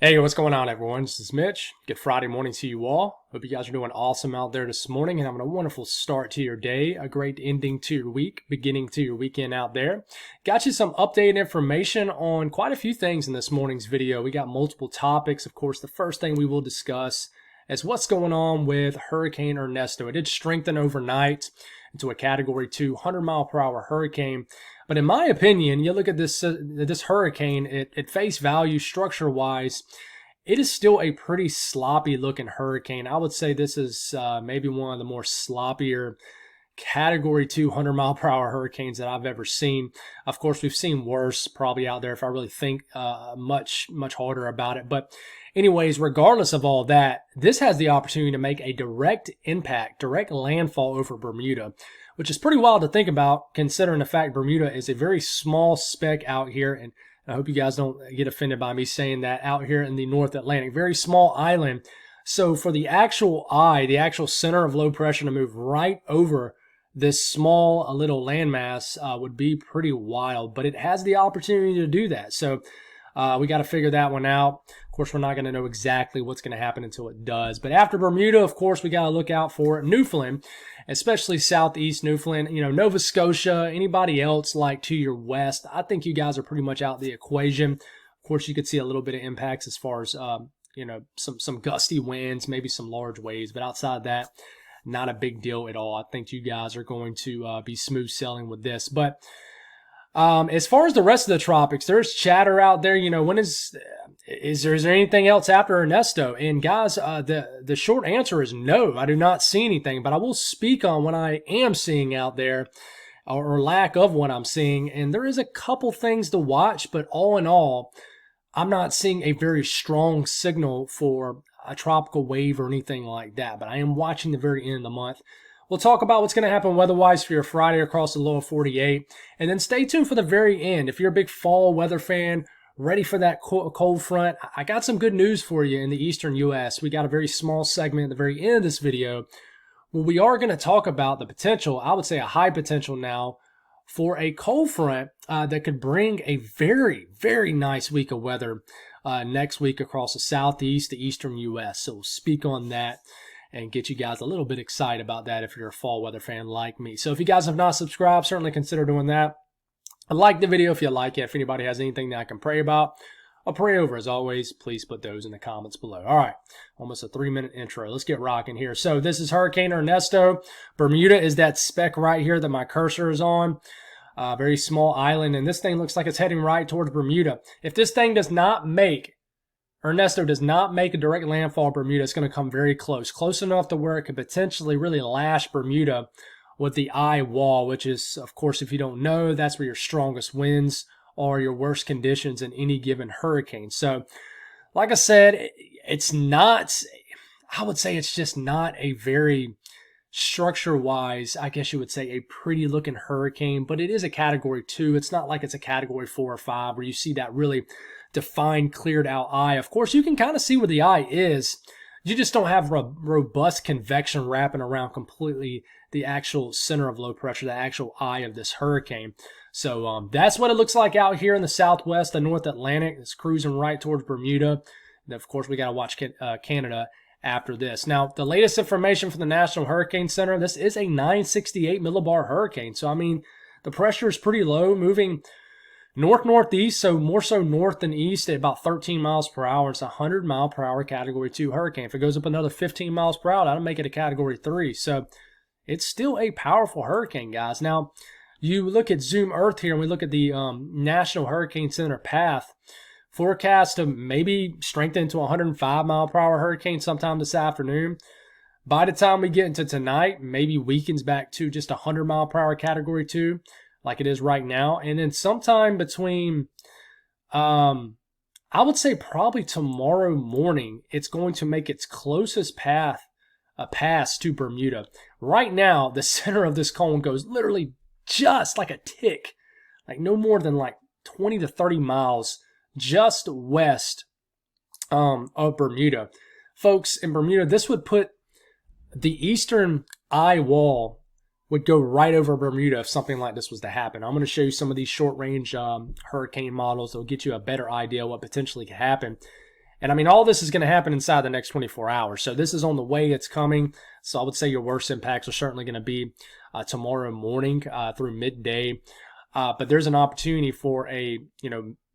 Hey, what's going on, everyone? This is Mitch. Good Friday morning to you all. Hope you guys are doing awesome out there this morning and having a wonderful start to your day, a great ending to your week, beginning to your weekend out there. Got you some updated information on quite a few things in this morning's video. We got multiple topics. Of course, the first thing we will discuss is what's going on with Hurricane Ernesto. It did strengthen overnight into a Category 2 100-mile-per-hour hurricane. But in my opinion, you look at this hurricane at face value, structure-wise, it is still a pretty sloppy-looking hurricane. I would say this is maybe one of the more sloppier Category 2 100-mile-per-hour hurricanes that I've ever seen. Of course, we've seen worse probably out there if I really think much harder about it. But anyways, regardless of all that, this has the opportunity to make a direct impact, direct landfall over Bermuda, which is pretty wild to think about considering the fact Bermuda is a very small speck out here. And I hope you guys don't get offended by me saying that, out here in the North Atlantic, very small island. So for the actual eye, the actual center of low pressure to move right over this small little landmass would be pretty wild, but it has the opportunity to do that. So we got to figure that one out. Of course, we're not going to know exactly what's going to happen until it does. But after Bermuda, of course, we got to look out for Newfoundland, especially southeast Newfoundland, Nova Scotia, anybody else like to your west. I think you guys are pretty much out the equation. Of course, you could see a little bit of impacts as far as, some gusty winds, maybe some large waves. But outside of that, not a big deal at all. I think you guys are going to be smooth sailing with this. But as far as the rest of the tropics, there's chatter out there. When is there anything else after Ernesto? And guys, the short answer is no. I do not see anything, but I will speak on what I am seeing out there, or lack of what I'm seeing. And there is a couple things to watch, but all in all, I'm not seeing a very strong signal for a tropical wave or anything like that. But I am watching the very end of the month. We'll talk about what's going to happen weather-wise for your Friday across the lower 48. And then stay tuned for the very end. If you're a big fall weather fan, ready for that cold front, I got some good news for you in the eastern U.S. We got a very small segment at the very end of this video where we are going to talk about the potential, I would say a high potential now, for a cold front that could bring a very, very nice week of weather next week across the southeast, the eastern U.S. So we'll speak on that and get you guys a little bit excited about that if you're a fall weather fan like me. So if you guys have not subscribed, certainly consider doing that. Like the video if you like it. If anybody has anything that I can pray about, I'll pray over. As always, please put those in the comments below. All right, almost a 3-minute intro. Let's get rocking here. So this is Hurricane Ernesto. Bermuda is that speck right here that my cursor is on. Very small island, and this thing looks like it's heading right towards Bermuda. If this thing does not make Ernesto does not make a direct landfall at Bermuda, it's going to come very close enough to where it could potentially really lash Bermuda with the eye wall, which is, of course, if you don't know, that's where your strongest winds are, your worst conditions in any given hurricane. So, like I said, it's not, I would say it's just not a very structure-wise, I guess you would say, a pretty-looking hurricane, but it is a Category 2. It's not like it's a Category 4 or 5 where you see that really defined, cleared out eye. Of course, you can kind of see where the eye is. You just don't have robust convection wrapping around completely the actual center of low pressure, the actual eye of this hurricane. So that's what it looks like out here in the southwest, the North Atlantic. It's cruising right towards Bermuda. And of course, we got to watch Canada after this. Now, the latest information from the National Hurricane Center, this is a 968 millibar hurricane. So, I mean, the pressure is pretty low, moving north-northeast, so more so north than east at about 13 miles per hour. It's a 100-mile-per-hour Category 2 hurricane. If it goes up another 15 miles per hour, that'll make it a Category 3. So it's still a powerful hurricane, guys. Now, you look at Zoom Earth here, and we look at the National Hurricane Center path, forecast to maybe strengthen to a 105-mile-per-hour hurricane sometime this afternoon. By the time we get into tonight, maybe weakens back to just a 100-mile-per-hour Category 2. Like it is right now. And then sometime between, I would say probably tomorrow morning, it's going to make its closest pass to Bermuda. Right now, the center of this cone goes literally just like a tick, like no more than like 20 to 30 miles just west of Bermuda. Folks, in Bermuda, this would put the eastern eye wall would go right over Bermuda if something like this was to happen. I'm going to show you some of these short-range hurricane models that will get you a better idea of what potentially could happen. And I mean, all this is going to happen inside the next 24 hours. So this is on the way, it's coming. So I would say your worst impacts are certainly going to be tomorrow morning through midday. But there's an opportunity for a,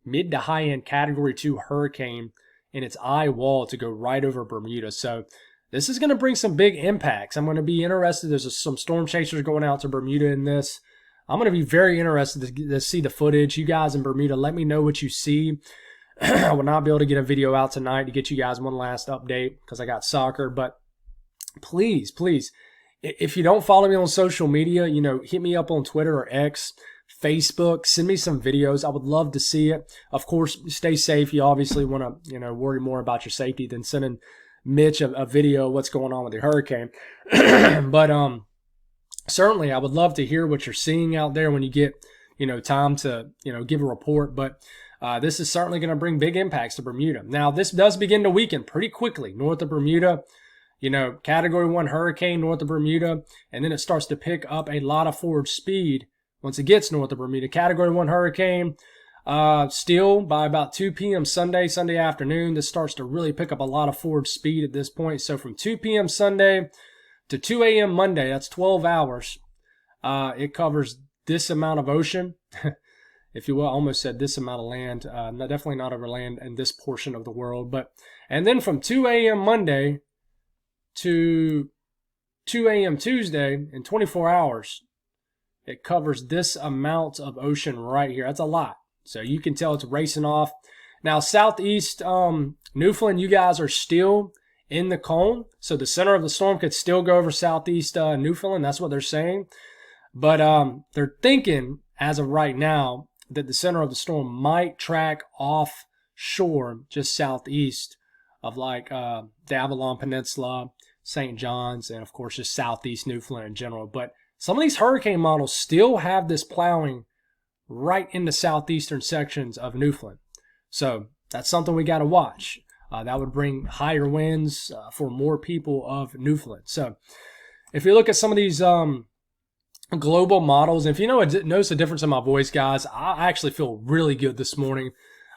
mid to high end category 2 hurricane in its eye wall to go right over Bermuda. So this is going to bring some big impacts. I'm going to be interested. There's some storm chasers going out to Bermuda in this. I'm going to be very interested to see the footage. You guys in Bermuda, let me know what you see. I will not be able to get a video out tonight to get you guys one last update because I got soccer. But please, if you don't follow me on social media, hit me up on Twitter or X, Facebook. Send me some videos. I would love to see it. Of course, stay safe. You obviously want to, worry more about your safety than sending Mitch a video of what's going on with the hurricane. But certainly I would love to hear what you're seeing out there when you get, time to, give a report. But this is certainly going to bring big impacts to Bermuda. Now, this does begin to weaken pretty quickly north of Bermuda. Category 1 hurricane north of Bermuda, and then it starts to pick up a lot of forward speed once it gets north of Bermuda. Category 1 hurricane, still by about 2 p.m. Sunday afternoon, this starts to really pick up a lot of forward speed at this point. So from 2 p.m. Sunday to 2 a.m. Monday, that's 12 hours. It covers this amount of ocean, if you will. I almost said this amount of land. Definitely not over land in this portion of the world. And then from 2 a.m. Monday to 2 a.m. Tuesday, in 24 hours, it covers this amount of ocean right here. That's a lot. So you can tell it's racing off. Now, southeast Newfoundland, you guys are still in the cone. So the center of the storm could still go over southeast Newfoundland. That's what they're saying. But they're thinking, as of right now, that the center of the storm might track offshore just southeast of the Avalon Peninsula, St. John's, and of course just southeast Newfoundland in general. But some of these hurricane models still have this plowing right in the southeastern sections of Newfoundland. So that's something we got to watch. That would bring higher winds for more people of Newfoundland. So if you look at some of these global models, and if you notice the difference in my voice, guys, I actually feel really good this morning.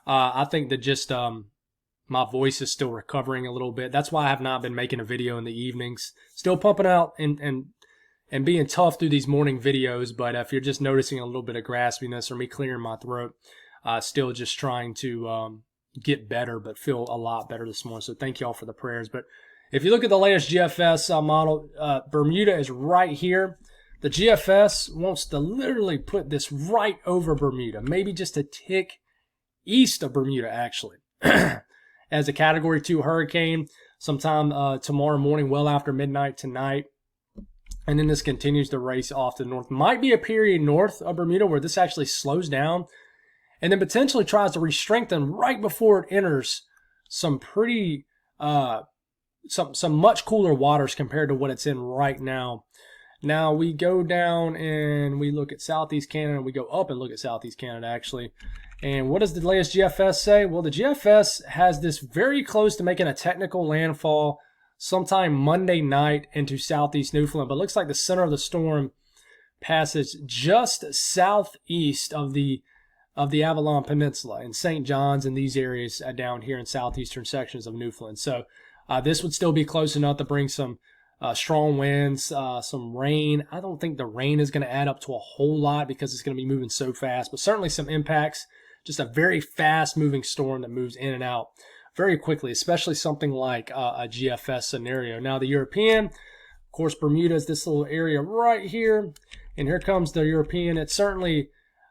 I think that just my voice is still recovering a little bit. That's why I have not been making a video in the evenings. Still pumping out and being tough through these morning videos. But if you're just noticing a little bit of graspiness or me clearing my throat, still just trying to get better, but feel a lot better this morning. So thank you all for the prayers. But if you look at the latest GFS model, Bermuda is right here. The GFS wants to literally put this right over Bermuda, maybe just a tick east of Bermuda, actually, as a Category 2 hurricane sometime tomorrow morning, well after midnight tonight. And then this continues to race off to the north. Might be a period north of Bermuda where this actually slows down and then potentially tries to re-strengthen right before it enters some pretty, some much cooler waters compared to what it's in right now. Now we go down and we look at Southeast Canada. We go up and look at Southeast Canada, actually. And what does the latest GFS say? Well, the GFS has this very close to making a technical landfall sometime Monday night into southeast Newfoundland. But it looks like the center of the storm passes just southeast of the Avalon Peninsula and St. John's and these areas down here in southeastern sections of Newfoundland. So this would still be close enough to bring some strong winds, some rain. I don't think the rain is going to add up to a whole lot because it's going to be moving so fast, but certainly some impacts. Just a very fast moving storm that moves in and out very quickly, especially something like a GFS scenario. Now the European, of course, Bermuda is this little area right here, and here comes the European. It's certainly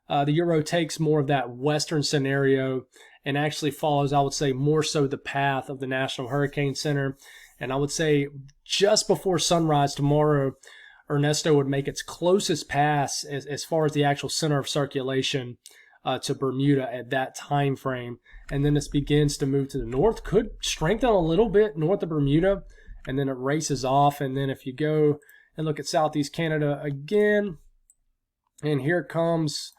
the Euro takes more of that western scenario and actually follows, I would say, more so the path of the National Hurricane Center. And I would say just before sunrise tomorrow, Ernesto would make its closest pass as far as the actual center of circulation to Bermuda at that time frame. And then this begins to move to the north, could strengthen a little bit north of Bermuda, and then it races off. And then if you go and look at Southeast Canada again, and here comes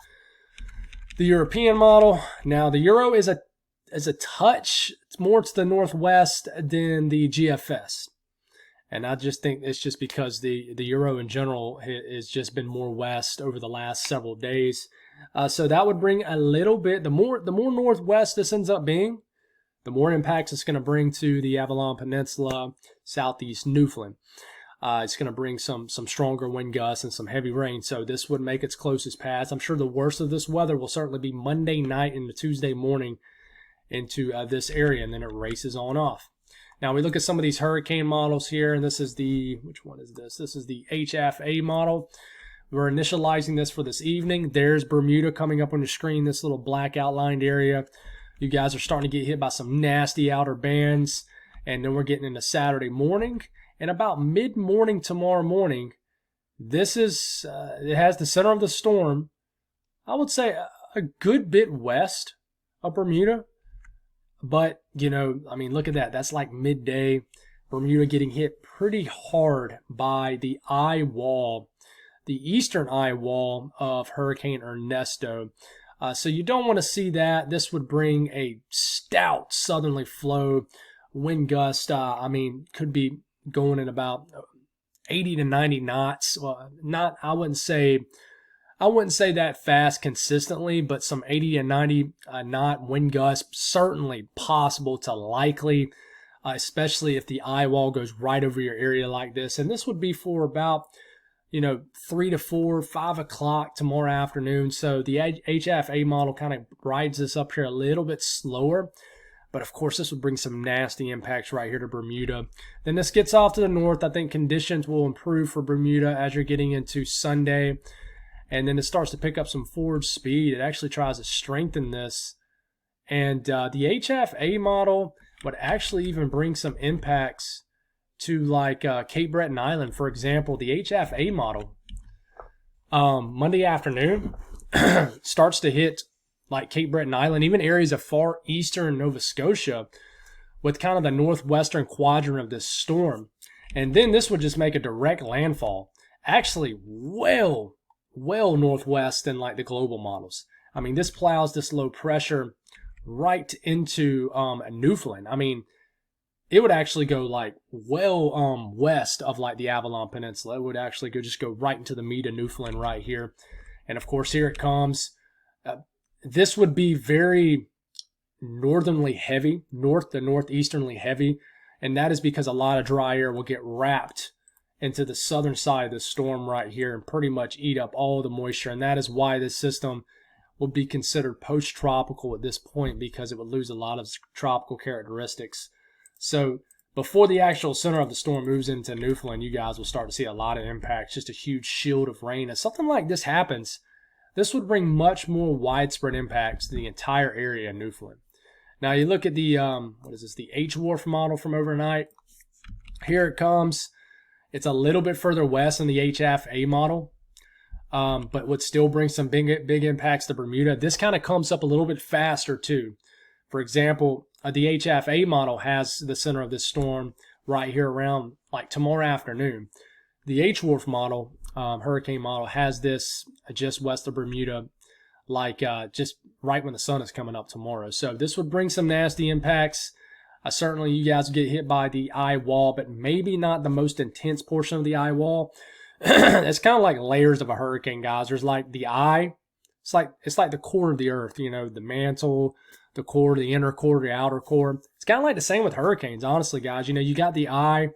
the European model. Now the Euro is a touch more to the northwest than the GFS. And I just think it's just because the Euro in general has just been more west over the last several days. So that would bring a little bit, the more northwest this ends up being, the more impacts it's going to bring to the Avalon Peninsula, southeast Newfoundland. It's going to bring some stronger wind gusts and some heavy rain, so this would make its closest pass. I'm sure the worst of this weather will certainly be Monday night into Tuesday morning into this area, and then it races on off. Now we look at some of these hurricane models here, and this is which one is this? This is the HFA model. We're initializing this for this evening. There's Bermuda coming up on the screen, this little black outlined area. You guys are starting to get hit by some nasty outer bands, and then we're getting into Saturday morning. And about mid-morning tomorrow morning, this is, it has the center of the storm, I would say a good bit west of Bermuda. But, you know, I mean, look at that. That's like midday. Bermuda getting hit pretty hard by the eye wall, the eastern eye wall of Hurricane Ernesto. So you don't want to see that. This would bring a stout southerly flow. Wind gust, I mean, could be going in about 80 to 90 knots. Well, I wouldn't say that fast consistently, but some 80 to 90 knot wind gusts certainly possible to likely, especially if the eye wall goes right over your area like this. And this would be for about, 3 to 4, 5 o'clock tomorrow afternoon. So the HFA model kind of rides this up here a little bit slower. But of course, this would bring some nasty impacts right here to Bermuda. Then this gets off to the north. I think conditions will improve for Bermuda as you're getting into Sunday. And then it starts to pick up some forward speed. It actually tries to strengthen this. And the HFA model would actually even bring some impacts to like Cape Breton Island. For example, the HFA model, Monday afternoon, starts to hit like Cape Breton Island, even areas of far eastern Nova Scotia with kind of the northwestern quadrant of this storm. And then this would just make a direct landfall, actually well northwest than like the global models. I mean, this plows this low pressure right into Newfoundland. I mean, it would actually go like west of like the Avalon Peninsula. It would actually go right into the meat of Newfoundland right here. And of course, here it comes. This would be very northernly heavy, north to northeasternly heavy, and that is because a lot of dry air will get wrapped into the southern side of the storm right here and pretty much eat up all the moisture. And that is why this system would be considered post-tropical at this point, because it would lose a lot of tropical characteristics. So before the actual center of the storm moves into Newfoundland, you guys will start to see a lot of impacts, just a huge shield of rain. As something like this happens, this would bring much more widespread impacts to the entire area of Newfoundland. Now you look at the, the H-Wharf model from overnight. Here it comes. It's a little bit further west than the HFA model, but would still bring some big impacts to Bermuda. This kind of comes up a little bit faster too. For example, the HFA model has the center of this storm right here around like tomorrow afternoon. The H-Wharf model, hurricane model, has this just west of Bermuda, like just right when the sun is coming up tomorrow. So this would bring some nasty impacts. Certainly you guys get hit by the eye wall, but maybe not the most intense portion of the eye wall. It's kind of like layers of a hurricane, guys. There's like the eye. It's like the core of the earth, the mantle, the core, the inner core, the outer core. It's kind of like the same with hurricanes, honestly, guys. You got the eye,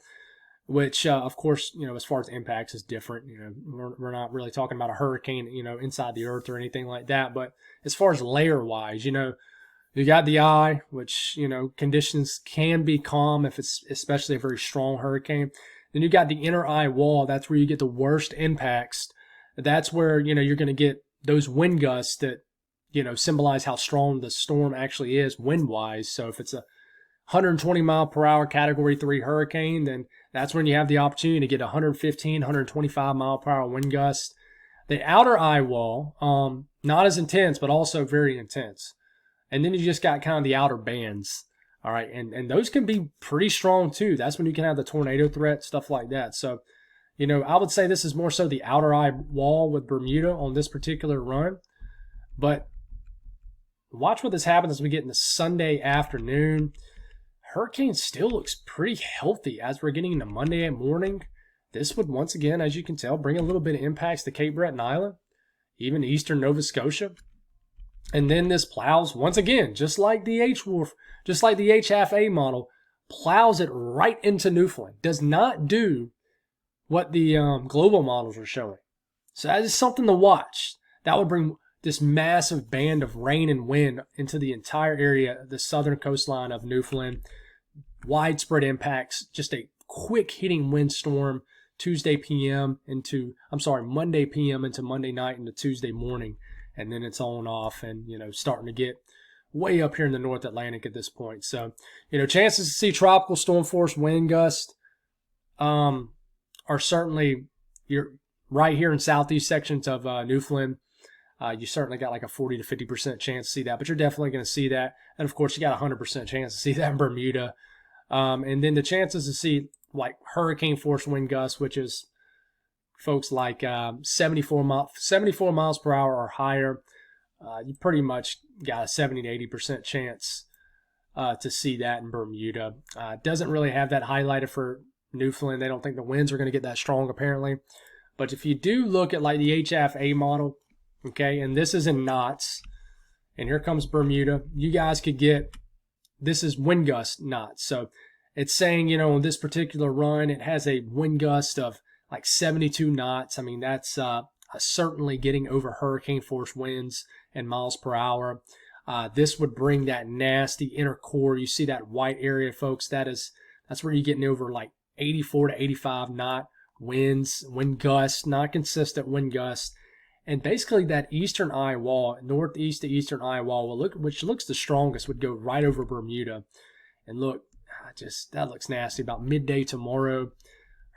which, of course, as far as impacts is different. We're not really talking about a hurricane, inside the earth or anything like that. But as far as layer-wise, you got the eye, which, conditions can be calm if it's especially a very strong hurricane. Then you got the inner eye wall. That's where you get the worst impacts. That's where, you're going to get those wind gusts that, symbolize how strong the storm actually is wind-wise. So if it's a 120 mile per hour category 3 hurricane, then that's when you have the opportunity to get 115, 125 mile per hour wind gusts. The outer eye wall, not as intense, but also very intense. And then you just got kind of the outer bands. All right. And those can be pretty strong too. That's when you can have the tornado threat, stuff like that. So, I would say this is more so the outer eye wall with Bermuda on this particular run. But watch what this happens as we get into Sunday afternoon. Hurricane still looks pretty healthy as we're getting into Monday morning. This would, once again, as you can tell, bring a little bit of impacts to Cape Breton Island, even eastern Nova Scotia. And then this plows once again, just like the just like the H-half-A model, plows it right into Newfoundland. Does not do what the global models are showing. So that is something to watch. That would bring this massive band of rain and wind into the entire area, the southern coastline of Newfoundland. Widespread impacts, just a quick hitting windstorm Monday PM into Monday night into Tuesday morning. And then it's on off and, starting to get way up here in the North Atlantic at this point. So, chances to see tropical storm force wind gusts are certainly right here in southeast sections of Newfoundland. You certainly got like a 40 to 50% chance to see that, but you're definitely going to see that. And of course, you got a 100% chance to see that in Bermuda. And then the chances to see like hurricane force wind gusts, which is folks like 74 miles per hour or higher, you pretty much got a 70 to 80% chance to see that in Bermuda. Doesn't really have that highlighted for Newfoundland. They don't think the winds are going to get that strong apparently. But if you do look at like the H-half-A model, okay, and this is in knots, and here comes Bermuda, you guys could get, this is wind gust knots. So it's saying, on this particular run, it has a wind gust of like 72 knots. I mean, that's certainly getting over hurricane force winds and miles per hour. This would bring that nasty inner core. You see that white area, folks. That's where you're getting over like 84 to 85 knot winds, wind gusts, not consistent wind gusts. And basically that eastern eye wall, northeast to eastern eye wall, which looks the strongest, would go right over Bermuda. And look, that looks nasty. About midday tomorrow,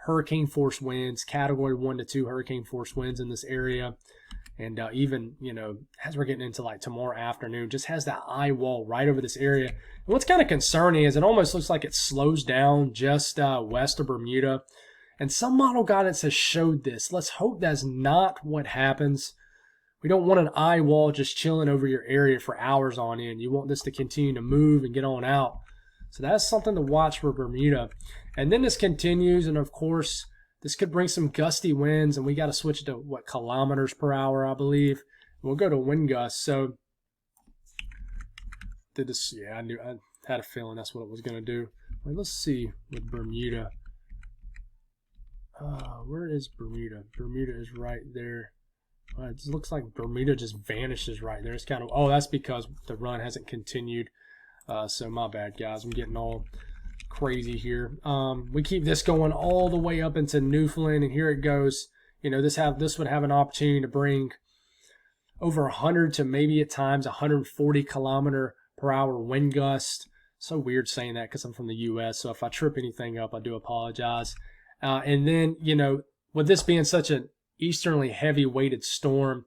hurricane force winds, category 1 to 2 hurricane force winds in this area. And even, as we're getting into like tomorrow afternoon, just has that eye wall right over this area. And what's kind of concerning is it almost looks like it slows down just west of Bermuda. And some model guidance has showed this. Let's hope that's not what happens. We don't want an eye wall just chilling over your area for hours on end. You want this to continue to move and get on out. So that's something to watch for Bermuda. And then this continues, and of course, this could bring some gusty winds, and we got to switch to, kilometers per hour, I believe. We'll go to wind gusts. So, I had a feeling that's what it was going to do. Let's see with Bermuda. Where is Bermuda? Bermuda is right there. It looks like Bermuda just vanishes right there. It's kind of, that's because the run hasn't continued. So my bad, guys. I'm getting all crazy here. We keep this going all the way up into Newfoundland, and here it goes. This would have an opportunity to bring over 100 to maybe at times 140 kilometer per hour wind gust. So weird saying that because I'm from the U.S., so if I trip anything up, I do apologize. And then, with this being such an easternly heavy weighted storm,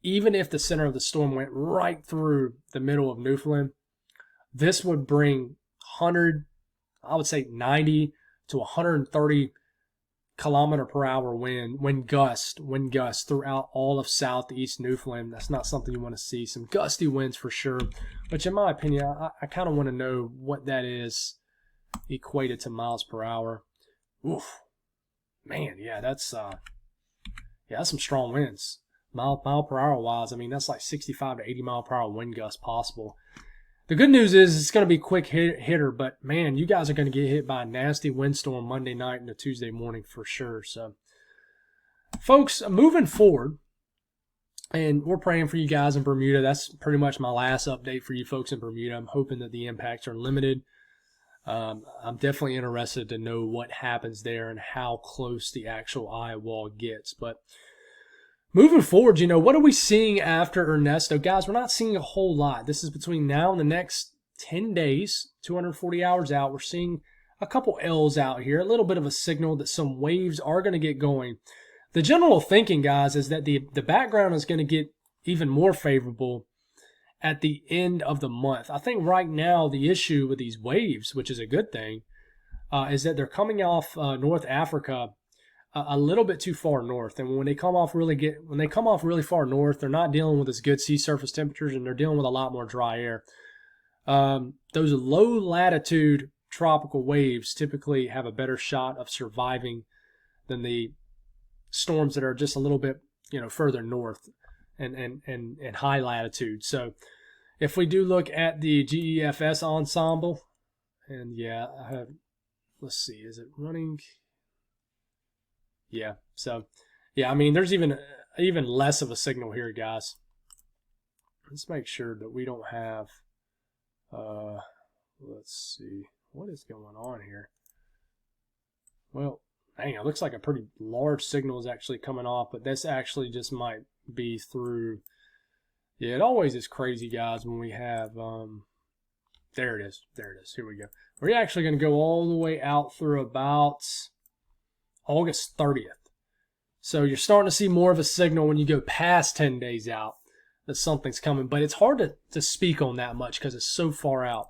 even if the center of the storm went right through the middle of Newfoundland, this would bring 90 to 130 kilometer per hour wind gust throughout all of southeast Newfoundland. That's not something you want to see. Some gusty winds for sure, which in my opinion, I kind of want to know what that is equated to miles per hour. Oof, man, yeah, that's some strong winds. Mile per hour wise, I mean, that's like 65 to 80 mile per hour wind gusts possible. The good news is it's going to be a quick hitter, but man, you guys are going to get hit by a nasty windstorm Monday night into Tuesday morning for sure. So, folks, moving forward, and we're praying for you guys in Bermuda. That's pretty much my last update for you folks in Bermuda. I'm hoping that the impacts are limited. I'm definitely interested to know what happens there and how close the actual eye wall gets. But moving forward, what are we seeing after Ernesto? Guys, we're not seeing a whole lot. This is between now and the next 10 days, 240 hours out. We're seeing a couple L's out here, a little bit of a signal that some waves are going to get going. The general thinking, guys, is that the background is going to get even more favorable at the end of the month. I think right now the issue with these waves, which is a good thing, is that they're coming off North Africa a little bit too far north, and when they come off really far north, they're not dealing with as good sea surface temperatures, and they're dealing with a lot more dry air. Those low latitude tropical waves typically have a better shot of surviving than the storms that are just a little bit further north. and high latitude. So if we do look at the GEFS ensemble, and yeah, let's see, is it running? Yeah, so yeah, I mean, there's even less of a signal here, guys. Let's make sure that we don't have, let's see, what is going on here? Well, dang, it looks like a pretty large signal is actually coming off, but this actually just might be through. Yeah, it always is crazy, guys, when we have, there it is, here we go. We're actually going to go all the way out through about August 30th. So you're starting to see more of a signal when you go past 10 days out that something's coming, but it's hard to speak on that much because it's so far out.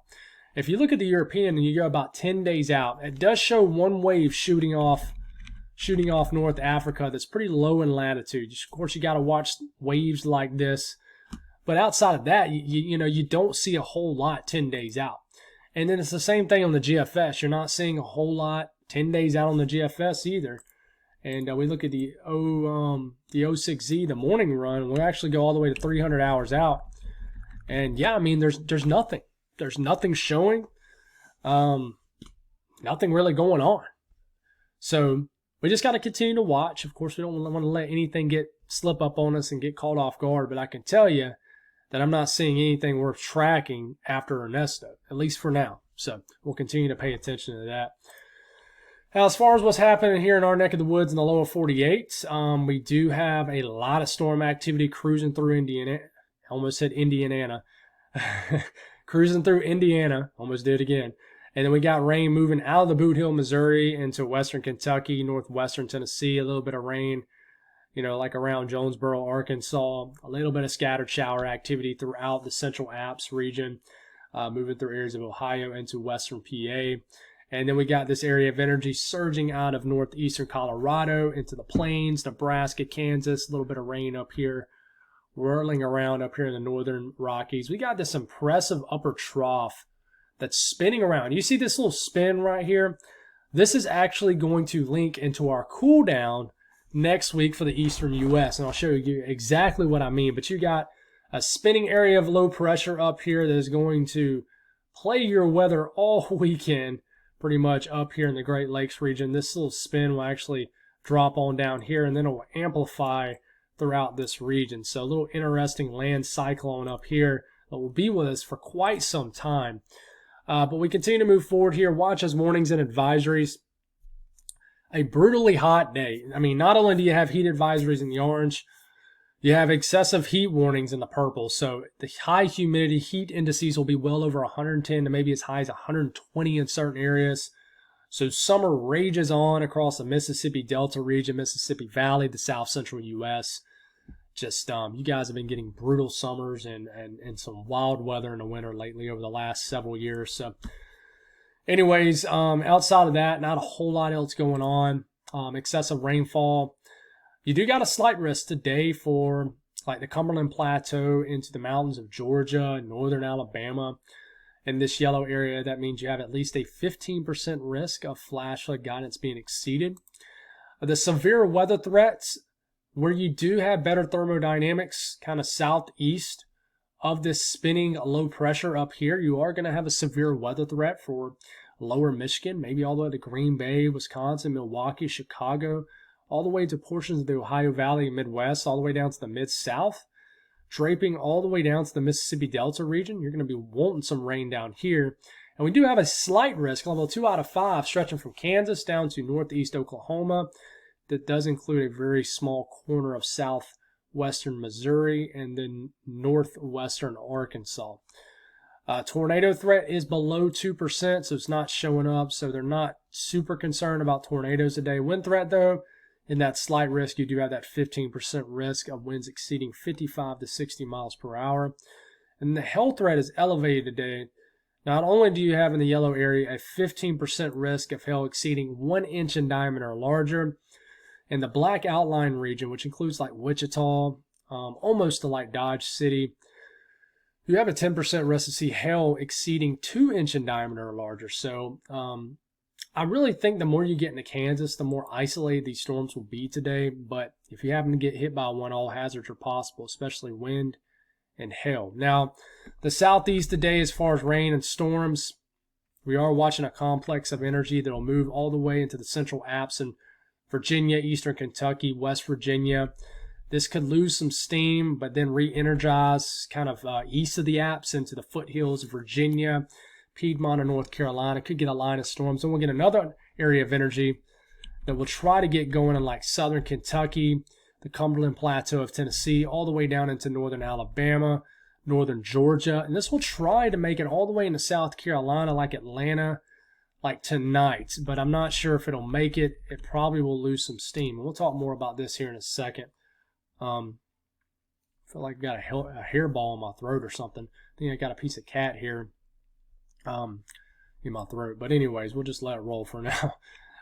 If you look at the European and you go about 10 days out, it does show one wave shooting off North Africa that's pretty low in latitude. Of course, you got to watch waves like this. But outside of that, you don't see a whole lot 10 days out. And then it's the same thing on the GFS. You're not seeing a whole lot 10 days out on the GFS either. And we look at the 06Z, the morning run, we'll actually go all the way to 300 hours out. And yeah, I mean, there's nothing. There's nothing showing. Nothing really going on. So we just got to continue to watch. Of course, we don't want to let anything slip up on us and get caught off guard. But I can tell you that I'm not seeing anything worth tracking after Ernesto, at least for now. So we'll continue to pay attention to that. Now, as far as what's happening here in our neck of the woods in the lower 48, we do have a lot of storm activity cruising through Indiana. Almost hit Indiana. Cruising through Indiana. Almost did again. And then we got rain moving out of the Boot Hill, Missouri into western Kentucky, northwestern Tennessee. A little bit of rain, like around Jonesboro, Arkansas. A little bit of scattered shower activity throughout the Central Alps region, moving through areas of Ohio into western PA. And then we got this area of energy surging out of northeastern Colorado into the plains, Nebraska, Kansas. A little bit of rain up here, whirling around up here in the northern Rockies. We got this impressive upper trough that's spinning around. You see this little spin right here? This is actually going to link into our cool down next week for the eastern U.S. And I'll show you exactly what I mean. But you got a spinning area of low pressure up here that is going to play your weather all weekend, pretty much up here in the Great Lakes region. This little spin will actually drop on down here, and then it will amplify throughout this region. So a little interesting land cyclone up here that will be with us for quite some time. But we continue to move forward here. Watch as warnings and advisories. A brutally hot day. I mean, not only do you have heat advisories in the orange, you have excessive heat warnings in the purple. So the high humidity heat indices will be well over 110 to maybe as high as 120 in certain areas. So summer rages on across the Mississippi Delta region, Mississippi Valley, the south central U.S. Just you guys have been getting brutal summers and some wild weather in the winter lately over the last several years. So anyways, outside of that, not a whole lot else going on. Excessive rainfall. You do got a slight risk today for like the Cumberland Plateau into the mountains of Georgia, northern Alabama. In this yellow area, that means you have at least a 15% risk of flash flood guidance being exceeded. The severe weather threats, where you do have better thermodynamics, kind of southeast of this spinning low pressure up here, you are going to have a severe weather threat for lower Michigan, maybe all the way to Green Bay, Wisconsin, Milwaukee, Chicago, all the way to portions of the Ohio Valley and Midwest, all the way down to the Mid-South, draping all the way down to the Mississippi Delta region. You're going to be wanting some rain down here. And we do have a slight risk, level 2 out of 5, stretching from Kansas down to northeast Oklahoma. That does include a very small corner of southwestern Missouri and then northwestern Arkansas. Tornado threat is below 2%, so it's not showing up. So they're not super concerned about tornadoes today. Wind threat, though, in that slight risk, you do have that 15% risk of winds exceeding 55 to 60 miles per hour. And the hail threat is elevated today. Not only do you have in the yellow area a 15% risk of hail exceeding 1 inch in diameter or larger, in the black outline region, which includes like Wichita, almost to like Dodge City, you have a 10% risk to see hail exceeding 2 inch in diameter or larger. So I really think the more you get into Kansas, the more isolated these storms will be today. But if you happen to get hit by one, all hazards are possible, especially wind and hail. Now, the southeast today, as far as rain and storms, we are watching a complex of energy that will move all the way into the central Alps in Virginia, eastern Kentucky, West Virginia. This could lose some steam, but then re-energize kind of east of the Alps into the foothills of Virginia, Piedmont, and North Carolina. Could get a line of storms. And we'll get another area of energy that will try to get going in like southern Kentucky, the Cumberland Plateau of Tennessee, all the way down into northern Alabama, northern Georgia. And this will try to make it all the way into South Carolina, like Atlanta, like tonight. But I'm not sure if it'll make it. It probably will lose some steam. And we'll talk more about this here in a second. I feel like I've got a hairball in my throat or something. I think I got a piece of cat here in my throat. But anyways, we'll just let it roll for now.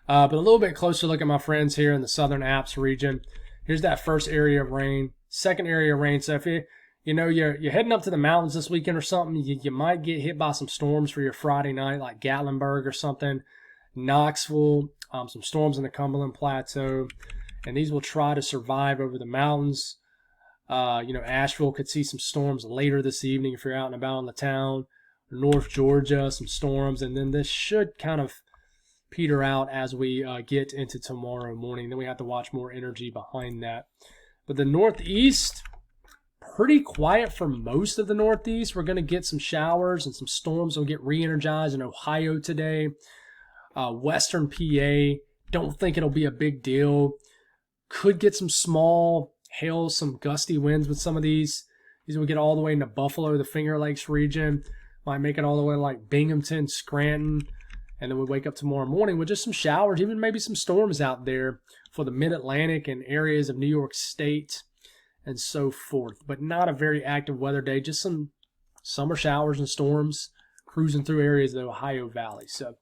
But a little bit closer look at my friends here in the southern Alps region. Here's that first area of rain, second area of rain. So if you're heading up to the mountains this weekend or something, you might get hit by some storms for your Friday night, like Gatlinburg or something, Knoxville, some storms in the Cumberland Plateau, and these will try to survive over the mountains. Asheville could see some storms later this evening if you're out and about in the town. North Georgia, some storms, and then this should kind of peter out as we get into tomorrow morning. Then we have to watch more energy behind that. But the Northeast, pretty quiet for most of the Northeast. We're going to get some showers and some storms will get re-energized in Ohio today. Western PA, don't think it'll be a big deal. Could get some small hail, some gusty winds with some of these. These will get all the way into Buffalo, the Finger Lakes region. Might make it all the way to like Binghamton, Scranton. And then we wake up tomorrow morning with just some showers, even maybe some storms out there for the mid-Atlantic and areas of New York State and so forth. But not a very active weather day, just some summer showers and storms cruising through areas of the Ohio Valley. So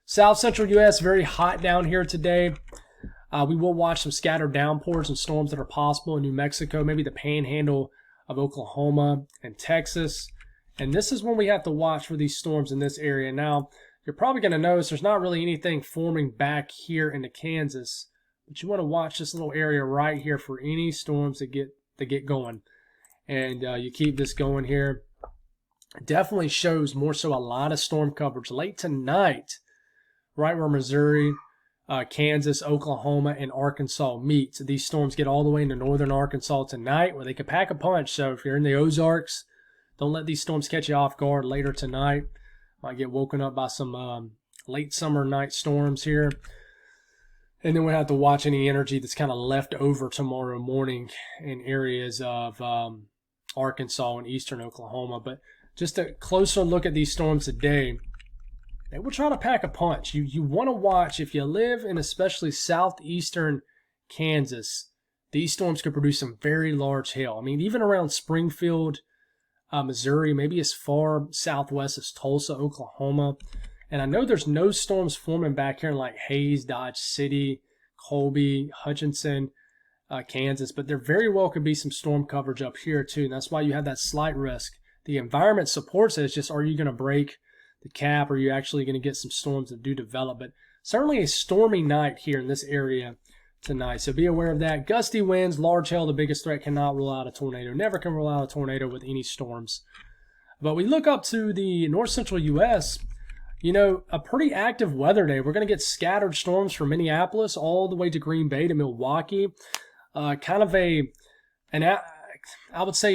south central U.S., very hot down here today. We will watch some scattered downpours and storms that are possible in New Mexico, maybe the panhandle of Oklahoma and Texas. And this is when we have to watch for these storms in this area. Now, you're probably going to notice there's not really anything forming back here into Kansas, but you want to watch this little area right here for any storms that get going. And you keep this going here. It definitely shows more so a lot of storm coverage late tonight, right where Missouri, Kansas, Oklahoma, and Arkansas meet. So these storms get all the way into northern Arkansas tonight where they could pack a punch. So if you're in the Ozarks, don't let these storms catch you off guard later tonight. Might get woken up by some late summer night storms here. And then we have to watch any energy that's kind of left over tomorrow morning in areas of Arkansas and eastern Oklahoma. But just a closer look at these storms today, they will try to pack a punch. You want to watch, if you live in especially southeastern Kansas, these storms could produce some very large hail. I mean, even around Springfield, Missouri, maybe as far southwest as Tulsa, Oklahoma. And I know there's no storms forming back here in like Hays, Dodge City, Colby, Hutchinson, Kansas, but there very well could be some storm coverage up here too. And that's why you have that slight risk. The environment supports it. It's just, are you going to break the cap? Or are you actually going to get some storms that do develop? But certainly a stormy night here in this area tonight. So be aware of that. Gusty winds, large hail, the biggest threat. Cannot rule out a tornado. Never can rule out a tornado with any storms. But we look up to the north central U.S., a pretty active weather day. We're going to get scattered storms from Minneapolis all the way to Green Bay to Milwaukee. I would say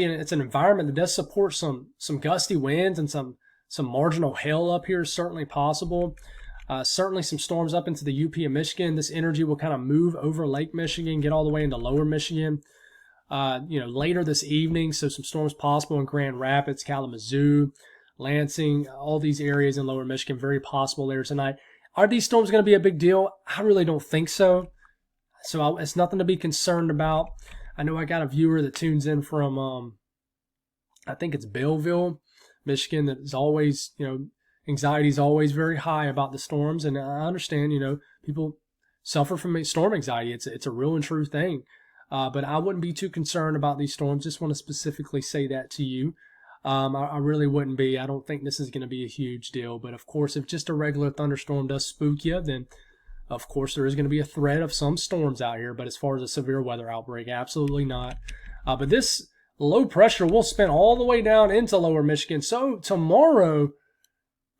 it's an environment that does support some gusty winds and some marginal hail up here is certainly possible. Certainly some storms up into the UP of Michigan. This energy will kind of move over Lake Michigan, get all the way into lower Michigan, later this evening. So some storms possible in Grand Rapids, Kalamazoo, Lansing, all these areas in lower Michigan, very possible there tonight. Are these storms going to be a big deal? I really don't think so. So it's nothing to be concerned about. I know I got a viewer that tunes in from, I think it's Belleville, Michigan, that is always, anxiety is always very high about the storms. And I understand, people suffer from storm anxiety. It's a real and true thing. But I wouldn't be too concerned about these storms. Just want to specifically say that to you. I really wouldn't be. I don't think this is going to be a huge deal. But of course, if just a regular thunderstorm does spook you, then of course there is going to be a threat of some storms out here. But as far as a severe weather outbreak, absolutely not. But this low pressure will spin all the way down into lower Michigan. So tomorrow,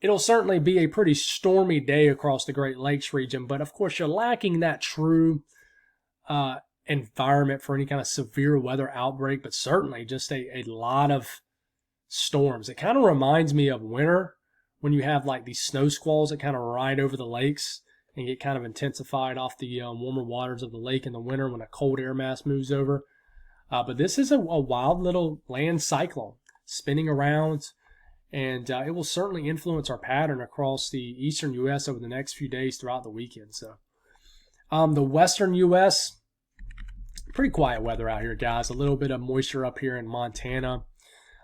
it'll certainly be a pretty stormy day across the Great Lakes region. But of course, you're lacking that true environment for any kind of severe weather outbreak, but certainly just a lot of storms. It kind of reminds me of winter when you have like these snow squalls that kind of ride over the lakes and get kind of intensified off the warmer waters of the lake in the winter when a cold air mass moves over. But this is a wild little land cyclone spinning around, and it will certainly influence our pattern across the eastern U.S. over the next few days throughout the weekend. So the western U.S., pretty quiet weather out here, guys. A little bit of moisture up here in Montana,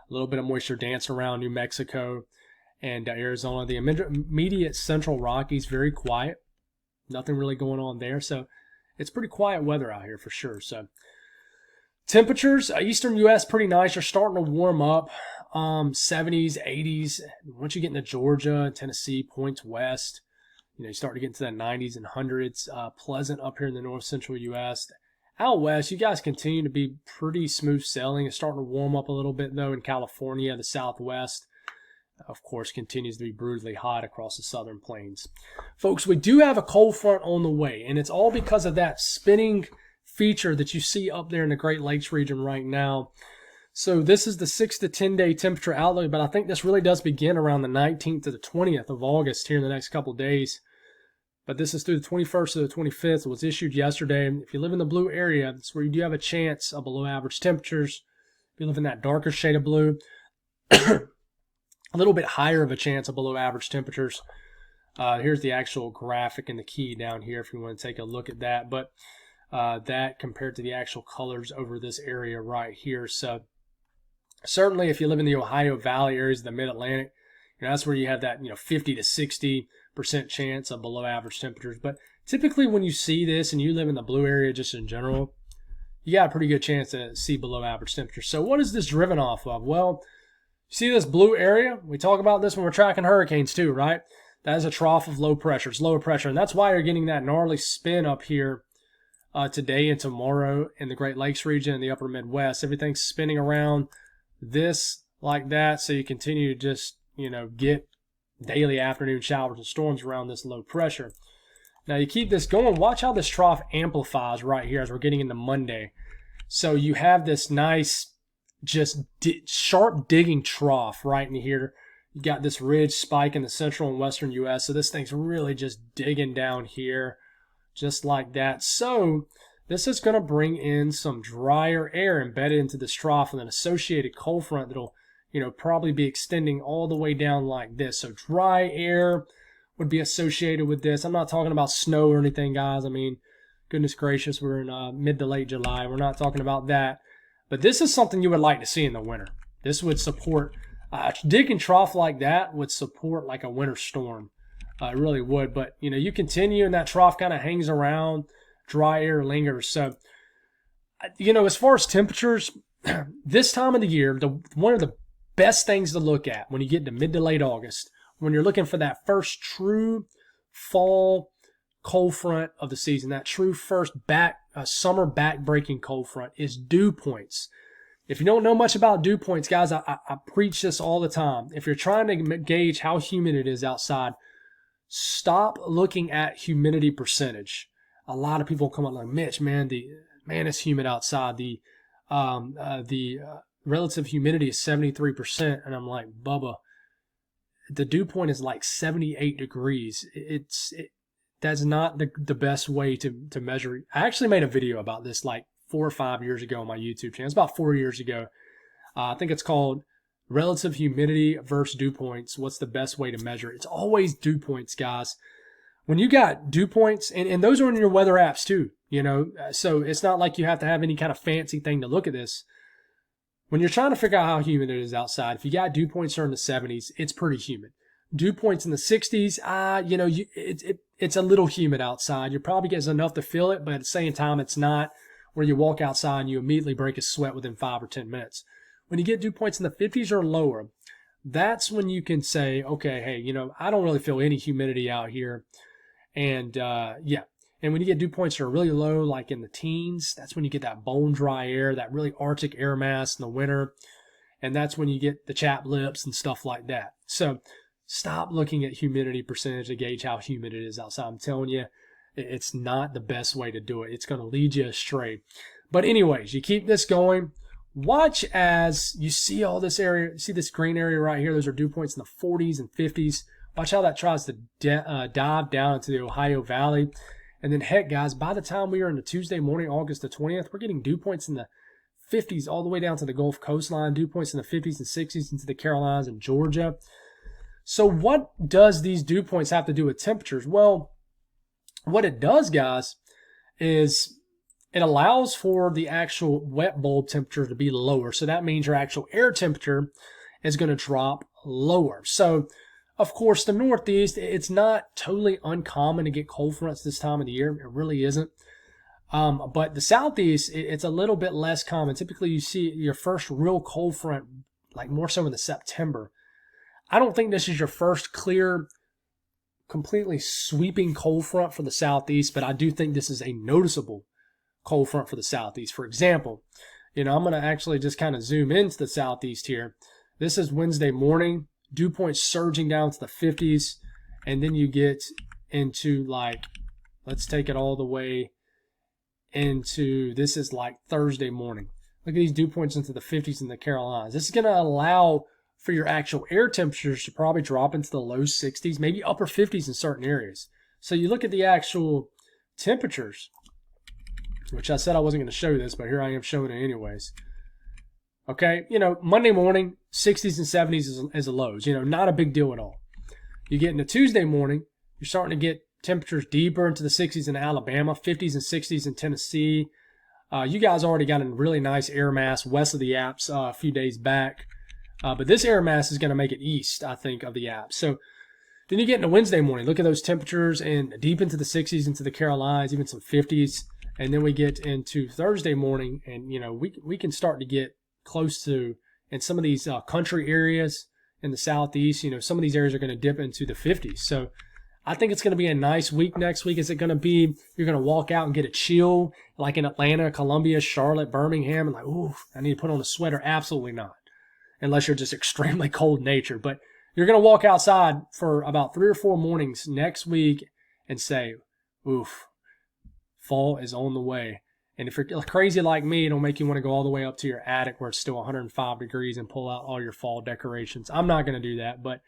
a little bit of moisture dancing around New Mexico and Arizona. The immediate central Rockies, very quiet. Nothing really going on there. So it's pretty quiet weather out here for sure. So temperatures, eastern U.S., pretty nice. You're starting to warm up. 70s, 80s. Once you get into Georgia, Tennessee, points west, you start to get into the 90s and 100s. Pleasant up here in the north central U.S. Out west, you guys continue to be pretty smooth sailing. It's starting to warm up a little bit, though, in California. The southwest, of course, continues to be brutally hot across the southern plains. Folks, we do have a cold front on the way, and it's all because of that spinning feature that you see up there in the Great Lakes region right now. So this is the 6 to 10 day temperature outlook, but I think this really does begin around the 19th to the 20th of August here in the next couple of days. But this is through the 21st to the 25th. It was issued yesterday. If you live in the blue area, that's where you do have a chance of below average temperatures. If you live in that darker shade of blue, a little bit higher of a chance of below average temperatures. Here's the actual graphic and the key down here if you want to take a look at that. But that compared to the actual colors over this area right here. So certainly if you live in the Ohio Valley areas, the Mid-Atlantic, that's where you have that 50 to 60% chance of below average temperatures. But typically when you see this and you live in the blue area just in general, you got a pretty good chance to see below average temperatures. So what is this driven off of? Well, you see this blue area? We talk about this when we're tracking hurricanes too, right? That is a trough of low pressure. It's lower pressure. And that's why you're getting that gnarly spin up here today and tomorrow in the Great Lakes region and the upper Midwest. Everything's spinning around this like that. So you continue to just, get daily afternoon showers and storms around this low pressure. Now you keep this going. Watch how this trough amplifies right here as we're getting into Monday. So you have this nice, just sharp digging trough right in here. You got this ridge spike in the central and western U.S. So this thing's really just digging down here, just like that. So this is going to bring in some drier air embedded into this trough with an associated cold front that'll probably be extending all the way down like this. So dry air would be associated with this. I'm not talking about snow or anything, guys. I mean, goodness gracious, we're in mid to late July. We're not talking about that. But this is something you would like to see in the winter. This would support, a dig and trough like that would support like a winter storm. It really would. But, you continue and that trough kind of hangs around. Dry air lingers. So, as far as temperatures, this time of the year, one of the best things to look at when you get to mid to late August, when you're looking for that first true fall cold front of the season, that true first summer back-breaking cold front, is dew points. If you don't know much about dew points, guys, I preach this all the time. If you're trying to gauge how humid it is outside, stop looking at humidity percentage. A lot of people come up like, Mitch, man, it's humid outside. The relative humidity is 73%. And I'm like, Bubba, the dew point is like 78 degrees. That's not the best way to measure. I actually made a video about this like 4 or 5 years ago on my YouTube channel. It's about 4 years ago. I think it's called Relative Humidity versus Dew Points. What's the best way to measure it? It's always dew points, guys. When you got dew points, and those are in your weather apps too, so it's not like you have to have any kind of fancy thing to look at this. When you're trying to figure out how humid it is outside, if you got dew points that are in the 70s, it's pretty humid. Dew points in the 60s, it's a little humid outside. You're probably getting enough to feel it, but at the same time, it's not where you walk outside and you immediately break a sweat within 5 or 10 minutes. When you get dew points in the 50s or lower, that's when you can say, okay, hey, I don't really feel any humidity out here. And yeah. And when you get dew points that are really low, like in the teens, that's when you get that bone dry air, that really Arctic air mass in the winter. And that's when you get the chapped lips and stuff like that. So stop looking at humidity percentage to gauge how humid it is outside. I'm telling you, it's not the best way to do it. It's going to lead you astray. But anyways, you keep this going. Watch as you see all this area. See this green area right here? Those are dew points in the 40s and 50s. Watch how that tries to dive down into the Ohio Valley. And then, heck, guys, by the time we are into Tuesday morning, August the 20th, we're getting dew points in the 50s all the way down to the Gulf coastline, dew points in the 50s and 60s into the Carolinas and Georgia. So what does these dew points have to do with temperatures? Well, what it does, guys, is it allows for the actual wet bulb temperature to be lower. So that means your actual air temperature is going to drop lower. So, of course, the Northeast, it's not totally uncommon to get cold fronts this time of the year. It really isn't. But the Southeast, it's a little bit less common. Typically, you see your first real cold front, like more so in the September. I don't think this is your first clear, completely sweeping cold front for the Southeast, but I do think this is a noticeable cold front for the Southeast. For example, I'm going to actually just kind of zoom into the Southeast here. This is Wednesday morning, dew points surging down to the 50s, and then you get into let's take it all the way into, this is like Thursday morning. Look at these dew points into the 50s in the Carolinas. This is going to allow for your actual air temperatures to probably drop into the low 60s, maybe upper 50s in certain areas. So you look at the actual temperatures, which I said I wasn't going to show this, but here I am showing it anyways. Okay, Monday morning, 60s and 70s is the lows. Not a big deal at all. You get into Tuesday morning, you're starting to get temperatures deeper into the 60s in Alabama, 50s and 60s in Tennessee. You guys already got a really nice air mass west of the Alps a few days back. But this air mass is going to make it east, I think, of the Alps. So then you get into Wednesday morning. Look at those temperatures and deep into the 60s, into the Carolinas, even some 50s. And then we get into Thursday morning, and, we can start to get close to, in some of these country areas in the Southeast, some of these areas are going to dip into the 50s. So I think it's going to be a nice week next week. Is it going to be, you're going to walk out and get a chill like in Atlanta, Columbia, Charlotte, Birmingham, and ooh, I need to put on a sweater? Absolutely not. Unless you're just extremely cold natured. But you're going to walk outside for about 3 or 4 mornings next week and say, oof, fall is on the way. And if you're crazy like me, it'll make you want to go all the way up to your attic where it's still 105 degrees and pull out all your fall decorations. I'm not going to do that. But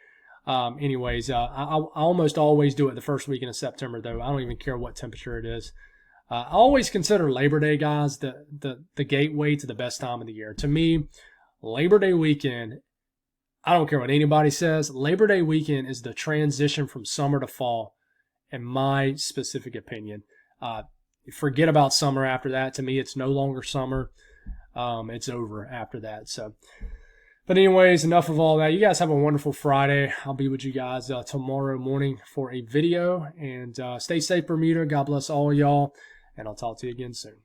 anyways, I almost always do it the first weekend of September, though. I don't even care what temperature it is. I always consider Labor Day, guys, the gateway to the best time of the year. To me, Labor Day weekend, I don't care what anybody says, Labor Day weekend is the transition from summer to fall, in my specific opinion. Forget about summer after that. To me, it's no longer summer. It's over after that. So, but anyways, enough of all that. You guys have a wonderful Friday. I'll be with you guys tomorrow morning for a video. And stay safe, Bermuda. God bless all y'all. And I'll talk to you again soon.